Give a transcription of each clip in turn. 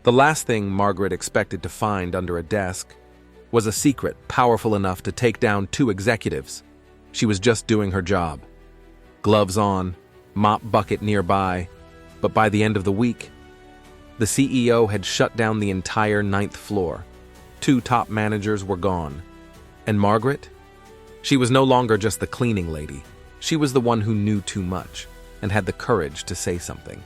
The last thing Margaret expected to find under a desk was a secret powerful enough to take down 2 executives. She was just doing her job. Gloves on, mop bucket nearby, but by the end of the week, the CEO had shut down the entire 9th floor. 2 top managers were gone. And Margaret? She was no longer just the cleaning lady. She was the one who knew too much and had the courage to say something.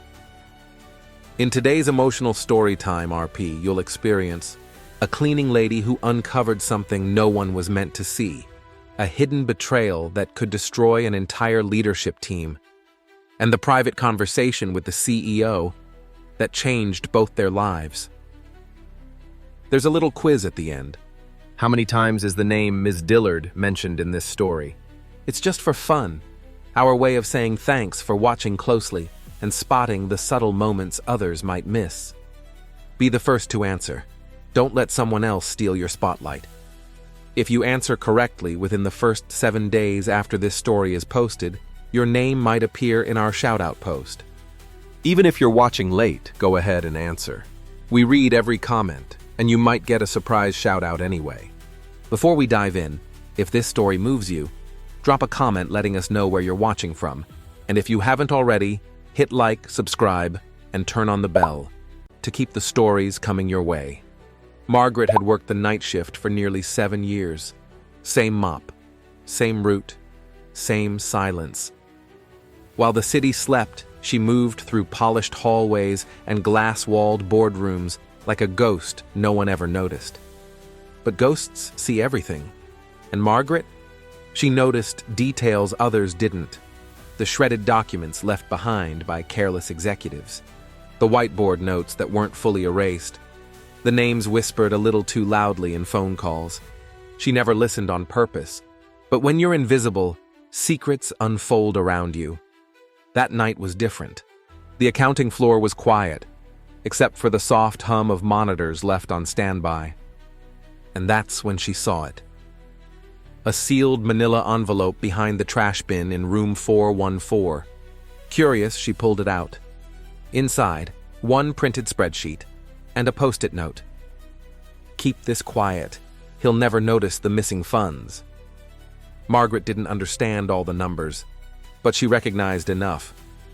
In today's emotional story time RP, you'll experience a cleaning lady who uncovered something no one was meant to see, a hidden betrayal that could destroy an entire leadership team, and the private conversation with the CEO that changed both their lives. There's a little quiz at the end. How many times is the name Ms. Dillard mentioned in this story? It's just for fun, our way of saying thanks for watching closely and spotting the subtle moments others might miss. Be the first to answer. Don't let someone else steal your spotlight. If you answer correctly within the first 7 days after this story is posted, your name might appear in our shoutout post. Even if you're watching late, go ahead and answer. We read every comment, and you might get a surprise shoutout anyway. Before we dive in, if this story moves you, drop a comment letting us know where you're watching from. And if you haven't already, hit like, subscribe, and turn on the bell to keep the stories coming your way. Margaret had worked the night shift for nearly 7 years. Same mop, same route, same silence. While the city slept, she moved through polished hallways and glass-walled boardrooms like a ghost no one ever noticed. But ghosts see everything. And Margaret? She noticed details others didn't. The shredded documents left behind by careless executives. The whiteboard notes that weren't fully erased. The names whispered a little too loudly in phone calls. She never listened on purpose. But when you're invisible, secrets unfold around you. That night was different. The accounting floor was quiet, except for the soft hum of monitors left on standby. And that's when she saw it. A sealed manila envelope behind the trash bin in room 414. Curious, she pulled it out. Inside, 1 printed spreadsheet and a post-it note. Keep this quiet. He'll never notice the missing funds. Margaret didn't understand all the numbers, but she recognized enough.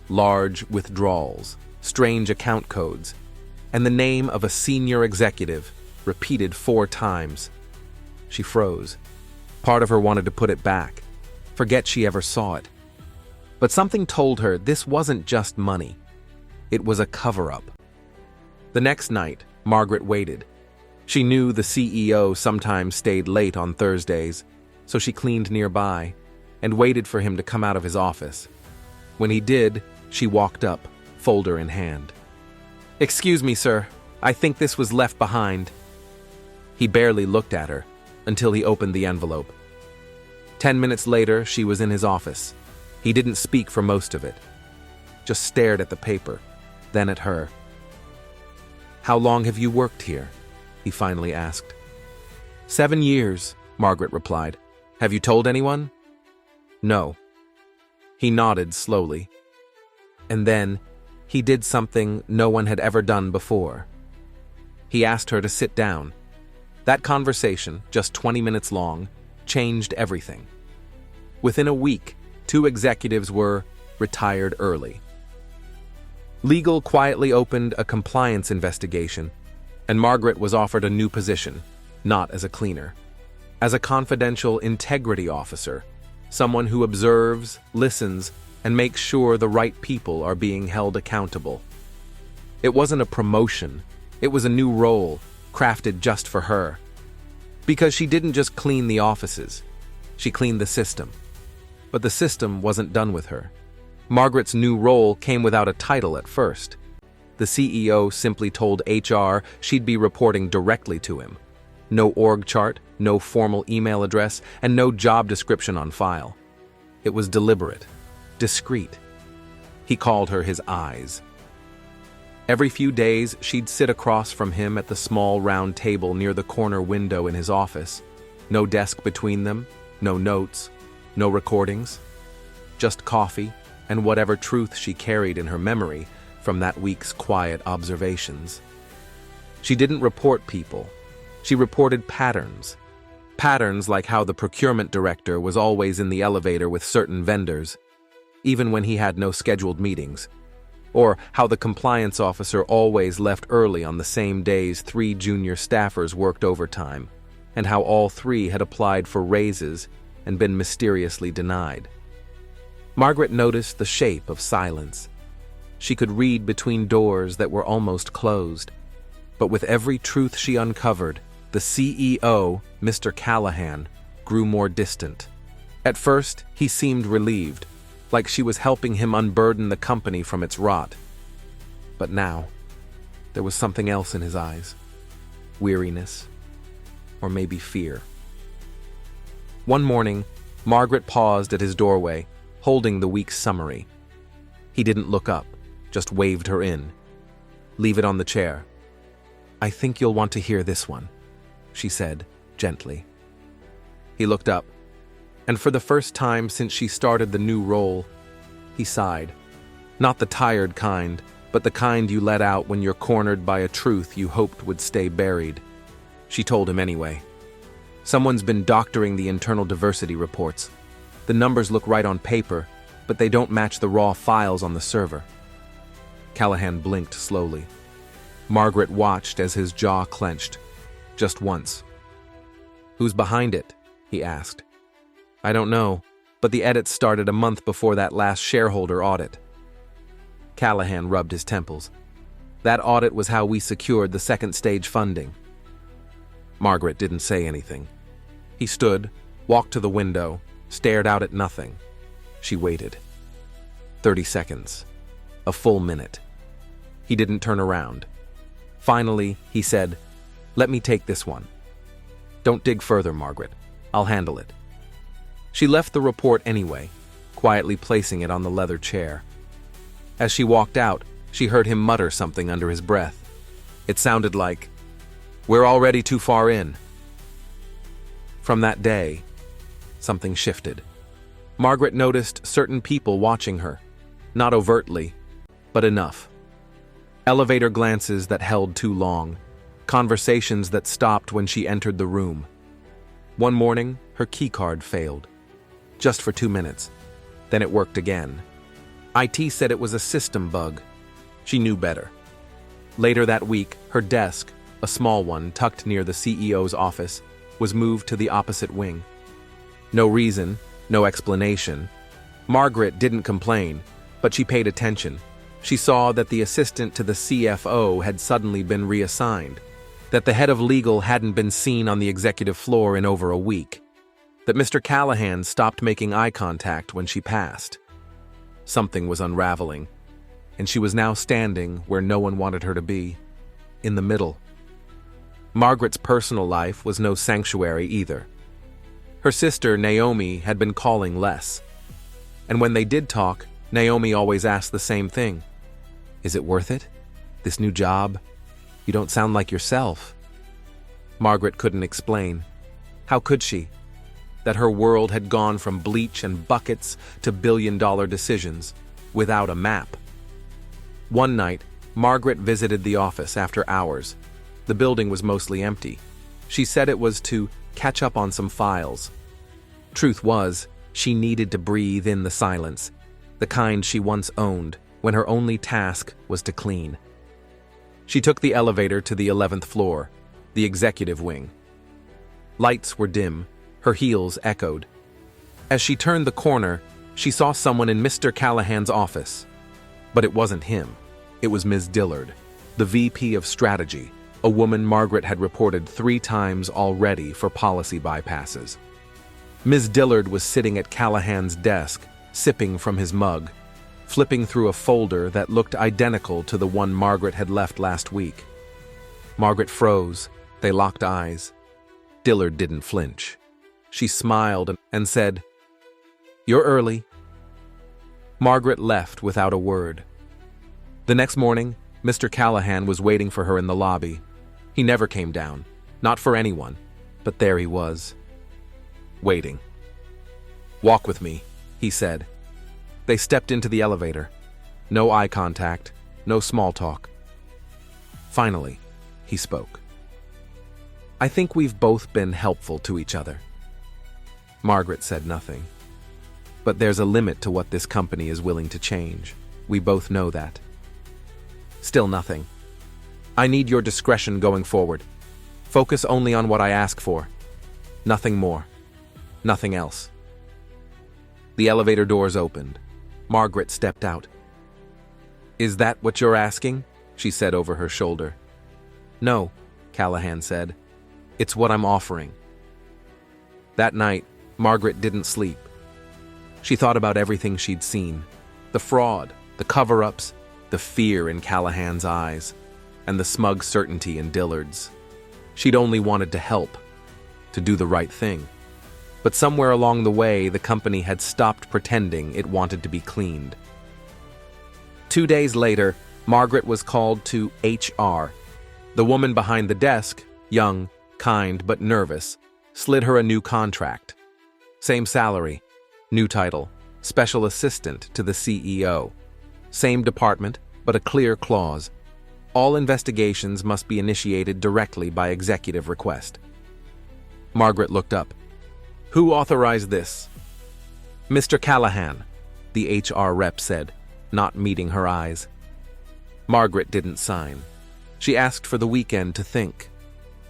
Large withdrawals, strange account codes, and the name of a senior executive repeated 4 times. She froze. Part of her wanted to put it back, forget she ever saw it. But something told her this wasn't just money. It was a cover-up. The next night, Margaret waited. She knew the CEO sometimes stayed late on Thursdays, so she cleaned nearby and waited for him to come out of his office. When he did, she walked up, folder in hand. "Excuse me, sir. I think this was left behind." He barely looked at her until he opened the envelope. 10 minutes later, she was in his office. He didn't speak for most of it, just stared at the paper, then at her. "How long have you worked here?" he finally asked. 7 years, Margaret replied. "Have you told anyone?" "No." He nodded slowly. And then, he did something no one had ever done before. He asked her to sit down. That conversation, just 20 minutes long, changed everything. Within a week, 2 executives were retired early. Legal quietly opened a compliance investigation, and Margaret was offered a new position, not as a cleaner, as a confidential integrity officer, someone who observes, listens, and makes sure the right people are being held accountable. It wasn't a promotion, it was a new role, crafted just for her. Because she didn't just clean the offices, she cleaned the system. But the system wasn't done with her. Margaret's new role came without a title at first. The CEO simply told HR she'd be reporting directly to him. No org chart, no formal email address, and no job description on file. It was deliberate, discreet. He called her his eyes. Every few days, she'd sit across from him at the small round table near the corner window in his office. No desk between them, no notes, no recordings. Just coffee and whatever truth she carried in her memory from that week's quiet observations. She didn't report people. She reported patterns. Patterns like how the procurement director was always in the elevator with certain vendors, even when he had no scheduled meetings, or how the compliance officer always left early on the same days 3 junior staffers worked overtime, and how all 3 had applied for raises and been mysteriously denied. Margaret noticed the shape of silence. She could read between doors that were almost closed, but with every truth she uncovered, the CEO, Mr. Callahan, grew more distant. At first, he seemed relieved, like she was helping him unburden the company from its rot. But now, there was something else in his eyes. Weariness, or maybe fear. One morning, Margaret paused at his doorway, holding the week's summary. He didn't look up, just waved her in. "Leave it on the chair." "I think you'll want to hear this one," she said, gently. He looked up, and for the first time since she started the new role, he sighed. Not the tired kind, but the kind you let out when you're cornered by a truth you hoped would stay buried. She told him anyway. "Someone's been doctoring the internal diversity reports. The numbers look right on paper, but they don't match the raw files on the server." Callahan blinked slowly. Margaret watched as his jaw clenched. Just once. "Who's behind it?" he asked. "I don't know, but the edits started a month before that last shareholder audit." Callahan rubbed his temples. "That audit was how we secured the second stage funding." Margaret didn't say anything. He stood, walked to the window, stared out at nothing. She waited. 30 seconds. A full minute. He didn't turn around. Finally, he said, "Let me take this one." "Don't dig further, Margaret. I'll handle it." She left the report anyway, quietly placing it on the leather chair. As she walked out, she heard him mutter something under his breath. It sounded like, "We're already too far in." From that day, something shifted. Margaret noticed certain people watching her, not overtly, but enough. Elevator glances that held too long, conversations that stopped when she entered the room. One morning, her keycard failed. Just for 2 minutes. Then it worked again. IT said it was a system bug. She knew better. Later that week, her desk, a small one tucked near the CEO's office, was moved to the opposite wing. No reason, no explanation. Margaret didn't complain, but she paid attention. She saw that the assistant to the CFO had suddenly been reassigned, that the head of legal hadn't been seen on the executive floor in over a week, that Mr. Callahan stopped making eye contact when she passed. Something was unraveling, and she was now standing where no one wanted her to be, in the middle. Margaret's personal life was no sanctuary either. Her sister, Naomi, had been calling less. And when they did talk, Naomi always asked the same thing. "Is it worth it? This new job? You don't sound like yourself." Margaret couldn't explain. How could she? That her world had gone from bleach and buckets to billion-dollar decisions, without a map. One night, Margaret visited the office after hours. The building was mostly empty. She said it was to catch up on some files. Truth was, she needed to breathe in the silence, the kind she once owned, when her only task was to clean. She took the elevator to the 11th floor, the executive wing. Lights were dim, her heels echoed. As she turned the corner, she saw someone in Mr. Callahan's office. But it wasn't him. It was Ms. Dillard, the VP of Strategy, a woman Margaret had reported 3 times already for policy bypasses. Ms. Dillard was sitting at Callahan's desk, sipping from his mug, flipping through a folder that looked identical to the one Margaret had left last week. Margaret froze. They locked eyes. Dillard didn't flinch. She smiled and said, "You're early." Margaret left without a word. The next morning, Mr. Callahan was waiting for her in the lobby. He never came down, not for anyone, but there he was, waiting. "Walk with me," he said. They stepped into the elevator. No eye contact, no small talk. Finally, he spoke. "I think we've both been helpful to each other." Margaret said nothing. "But there's a limit to what this company is willing to change. We both know that." Still nothing. "I need your discretion going forward. Focus only on what I ask for. Nothing more. Nothing else." The elevator doors opened. Margaret stepped out. "Is that what you're asking?" she said over her shoulder. "No," Callahan said. "It's what I'm offering." That night, Margaret didn't sleep. She thought about everything she'd seen. The fraud, the cover-ups, the fear in Callahan's eyes, and the smug certainty in Dillard's. She'd only wanted to help, to do the right thing. But somewhere along the way, the company had stopped pretending it wanted to be cleaned. 2 days later, Margaret was called to HR. The woman behind the desk, young, kind, but nervous, slid her a new contract. Same salary, new title, special assistant to the CEO. Same department, but a clear clause. All investigations must be initiated directly by executive request. Margaret looked up. "Who authorized this?" "Mr. Callahan," the HR rep said, not meeting her eyes. Margaret didn't sign. She asked for the weekend to think.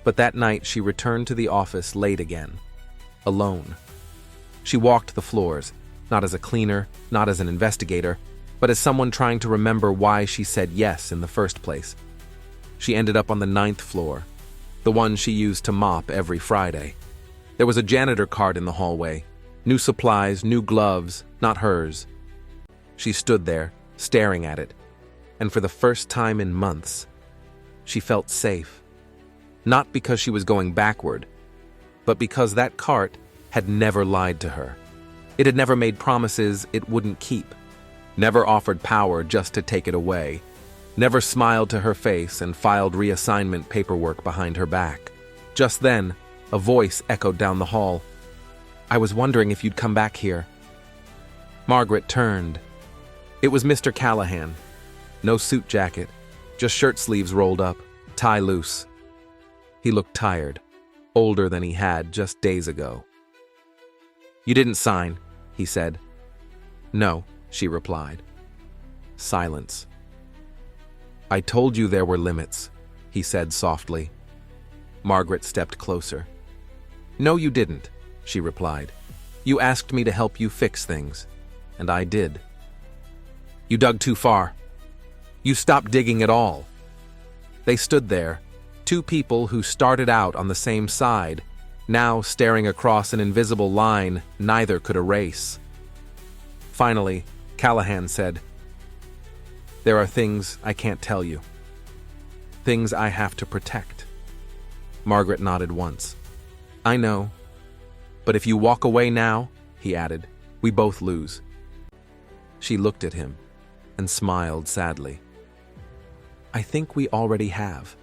But that night she returned to the office late again. Alone. She walked the floors, not as a cleaner, not as an investigator, but as someone trying to remember why she said yes in the first place. She ended up on the 9th floor, the one she used to mop every Friday. There was a janitor cart in the hallway. New supplies, new gloves, not hers. She stood there, staring at it, and for the first time in months, she felt safe. Not because she was going backward, but because that cart had never lied to her. It had never made promises it wouldn't keep, never offered power just to take it away, never smiled to her face and filed reassignment paperwork behind her back. Just then, a voice echoed down the hall. "I was wondering if you'd come back here." Margaret turned. It was Mr. Callahan. No suit jacket, just shirt sleeves rolled up, tie loose. He looked tired, older than he had just days ago. "You didn't sign," he said. "No," she replied. Silence. "I told you there were limits," he said softly. Margaret stepped closer. "No, you didn't," she replied. "You asked me to help you fix things, and I did. You dug too far. You stopped digging at all." They stood there, two people who started out on the same side, now staring across an invisible line neither could erase. Finally, Callahan said, "There are things I can't tell you. Things I have to protect." Margaret nodded once. "I know. But if you walk away now," he added, "we both lose." She looked at him and smiled sadly. "I think we already have."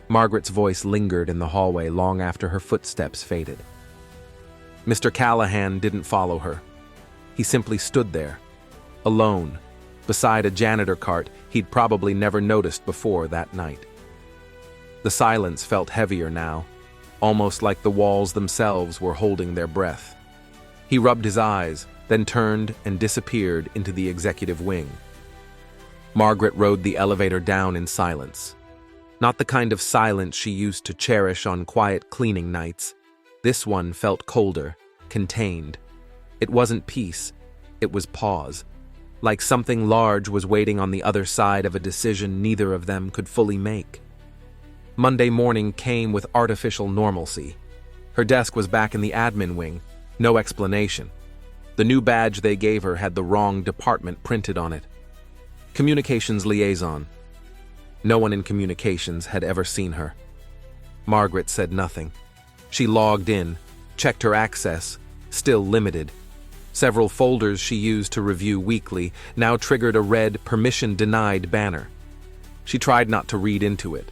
Margaret's voice lingered in the hallway long after her footsteps faded. Mr. Callahan didn't follow her. He simply stood there, alone, beside a janitor cart he'd probably never noticed before that night. The silence felt heavier now, almost like the walls themselves were holding their breath. He rubbed his eyes, then turned and disappeared into the executive wing. Margaret rode the elevator down in silence. Not the kind of silence she used to cherish on quiet cleaning nights. This one felt colder, contained. It wasn't peace, it was pause. Like something large was waiting on the other side of a decision neither of them could fully make. Monday morning came with artificial normalcy. Her desk was back in the admin wing, no explanation. The new badge they gave her had the wrong department printed on it. Communications liaison. No one in communications had ever seen her. Margaret said nothing. She logged in, checked her access, still limited. Several folders she used to review weekly now triggered a red permission denied banner. She tried not to read into it,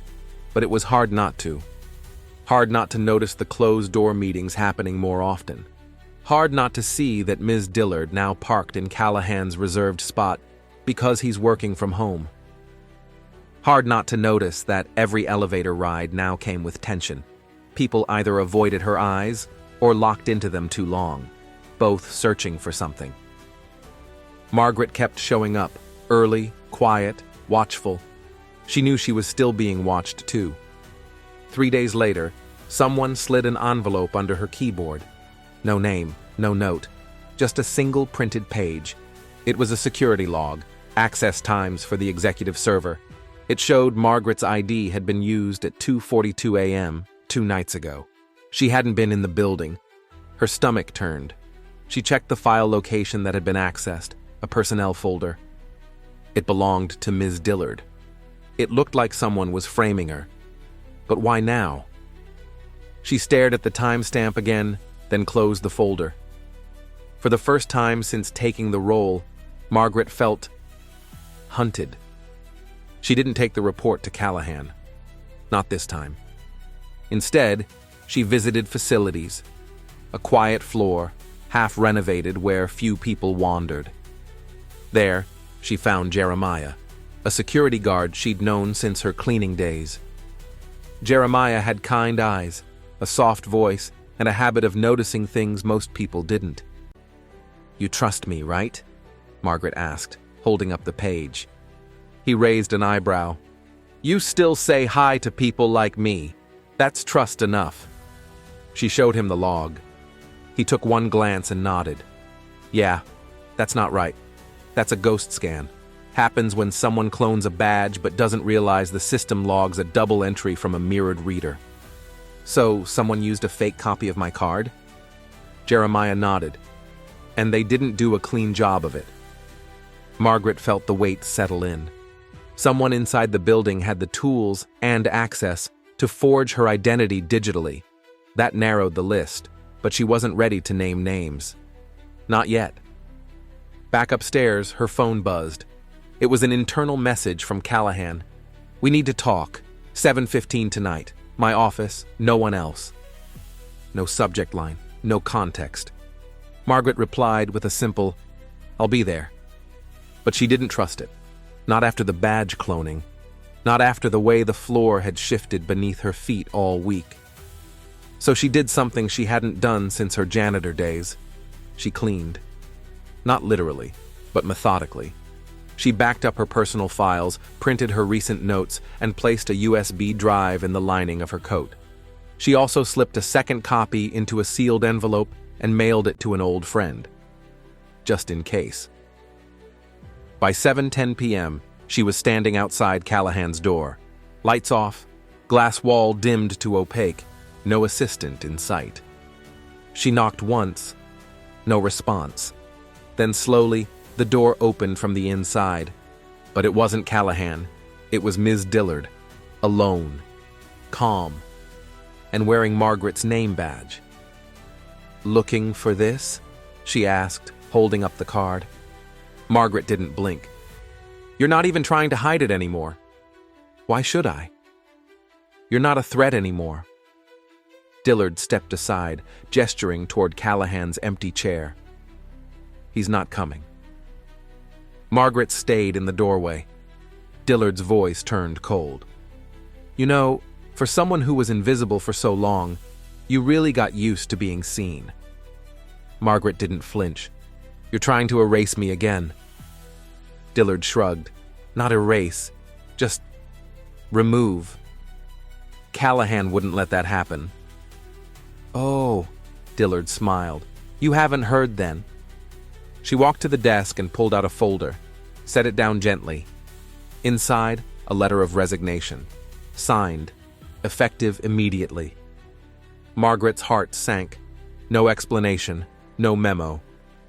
but it was hard not to. Hard not to notice the closed-door meetings happening more often. Hard not to see that Ms. Dillard now parked in Callahan's reserved spot because he's working from home. Hard not to notice that every elevator ride now came with tension. People either avoided her eyes or locked into them too long, both searching for something. Margaret kept showing up, early, quiet, watchful. She knew she was still being watched too. 3 days later, someone slid an envelope under her keyboard. No name, no note, just a single printed page. It was a security log, access times for the executive server. It showed Margaret's ID had been used at 2:42 a.m. 2 nights ago. She hadn't been in the building. Her stomach turned. She checked the file location that had been accessed, a personnel folder. It belonged to Ms. Dillard. It looked like someone was framing her. But why now? She stared at the timestamp again, then closed the folder. For the first time since taking the role, Margaret felt hunted. She didn't take the report to Callahan. Not this time. Instead, she visited facilities. A quiet floor, half renovated where few people wandered. There, she found Jeremiah, a security guard she'd known since her cleaning days. Jeremiah had kind eyes, a soft voice, and a habit of noticing things most people didn't. "You trust me, right?" Margaret asked, holding up the page. He raised an eyebrow. "You still say hi to people like me. That's trust enough." She showed him the log. He took one glance and nodded. "Yeah, that's not right. That's a ghost scan. Happens when someone clones a badge but doesn't realize the system logs a double entry from a mirrored reader." "So, someone used a fake copy of my card?" Jeremiah nodded. "And they didn't do a clean job of it." Margaret felt the weight settle in. Someone inside the building had the tools and access to forge her identity digitally. That narrowed the list, but she wasn't ready to name names. Not yet. Back upstairs, her phone buzzed. It was an internal message from Callahan. "We need to talk. 7:15 tonight. My office, no one else." No subject line, no context. Margaret replied with a simple, "I'll be there." But she didn't trust it. Not after the badge cloning. Not after the way the floor had shifted beneath her feet all week. So she did something she hadn't done since her janitor days. She cleaned. Not literally, but methodically. She backed up her personal files, printed her recent notes, and placed a USB drive in the lining of her coat. She also slipped a second copy into a sealed envelope and mailed it to an old friend. Just in case. By 7:10 p.m., she was standing outside Callahan's door. Lights off, glass wall dimmed to opaque, no assistant in sight. She knocked once, no response. Then slowly, the door opened from the inside. But it wasn't Callahan. It was Ms. Dillard, alone, calm, and wearing Margaret's name badge. "Looking for this?" she asked, holding up the card. Margaret didn't blink. "You're not even trying to hide it anymore." "Why should I?" "You're not a threat anymore." Dillard stepped aside, gesturing toward Callahan's empty chair. "He's not coming." Margaret stayed in the doorway. Dillard's voice turned cold. "You know, for someone who was invisible for so long, you really got used to being seen." Margaret didn't flinch. "You're trying to erase me again." Dillard shrugged. "Not erase, just remove." Callahan wouldn't let that happen. "Oh," Dillard smiled. "You haven't heard then." She walked to the desk and pulled out a folder, set it down gently. Inside, a letter of resignation. Signed, effective immediately. Margaret's heart sank. No explanation, no memo,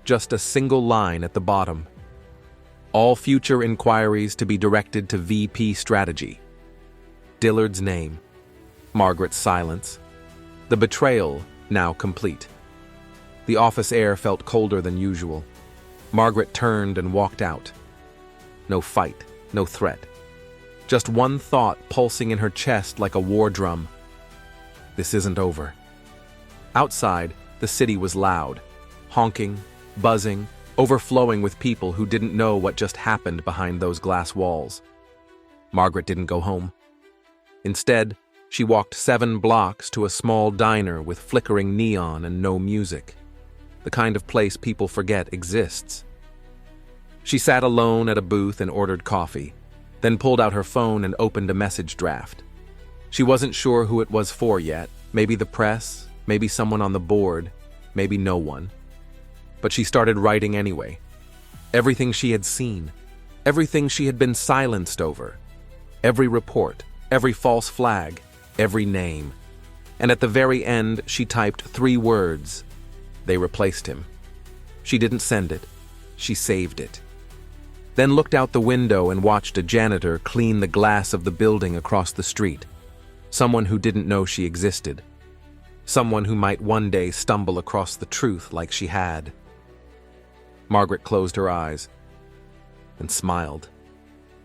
just a single line at the bottom. All future inquiries to be directed to VP Strategy. Dillard's name. Margaret's silence. The betrayal now complete. The office air felt colder than usual. Margaret turned and walked out. No fight, no threat. Just one thought pulsing in her chest like a war drum. This isn't over. Outside, the city was loud, honking, buzzing, overflowing with people who didn't know what just happened behind those glass walls. Margaret didn't go home. Instead, she walked 7 blocks to a small diner with flickering neon and no music, the kind of place people forget exists. She sat alone at a booth and ordered coffee, then pulled out her phone and opened a message draft. She wasn't sure who it was for yet, maybe the press, maybe someone on the board, maybe no one. But she started writing anyway. Everything she had seen, everything she had been silenced over, every report, every false flag, every name. And at the very end, she typed 3 words. They replaced him. She didn't send it. She saved it. Then looked out the window and watched a janitor clean the glass of the building across the street. Someone who didn't know she existed. Someone who might one day stumble across the truth like she had. Margaret closed her eyes and smiled.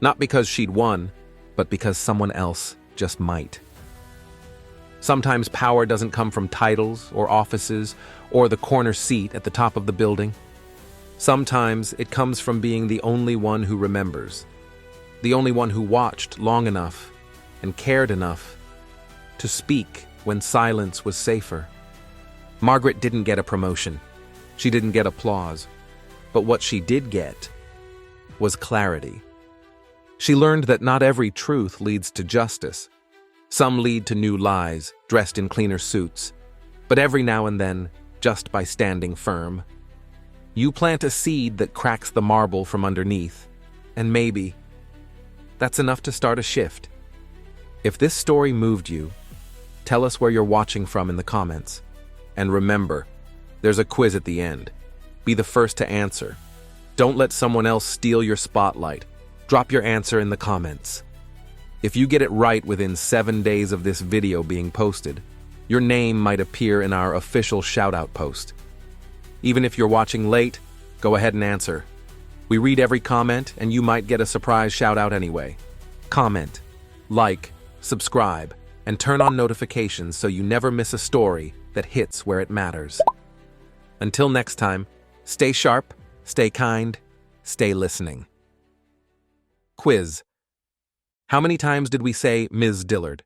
Not because she'd won, but because someone else just might. Sometimes power doesn't come from titles or offices or the corner seat at the top of the building. Sometimes it comes from being the only one who remembers, the only one who watched long enough and cared enough to speak when silence was safer. Margaret didn't get a promotion. She didn't get applause. But what she did get was clarity. She learned that not every truth leads to justice. Some lead to new lies, dressed in cleaner suits. But every now and then, just by standing firm, you plant a seed that cracks the marble from underneath, and maybe that's enough to start a shift. If this story moved you, tell us where you're watching from in the comments. And remember, there's a quiz at the end. Be the first to answer. Don't let someone else steal your spotlight. Drop your answer in the comments. If you get it right within 7 days of this video being posted, your name might appear in our official shoutout post. Even if you're watching late, go ahead and answer. We read every comment, and you might get a surprise shoutout anyway. Comment, like, subscribe, and turn on notifications so you never miss a story that hits where it matters. Until next time, stay sharp, stay kind, stay listening. Quiz. How many times did we say Ms. Dillard?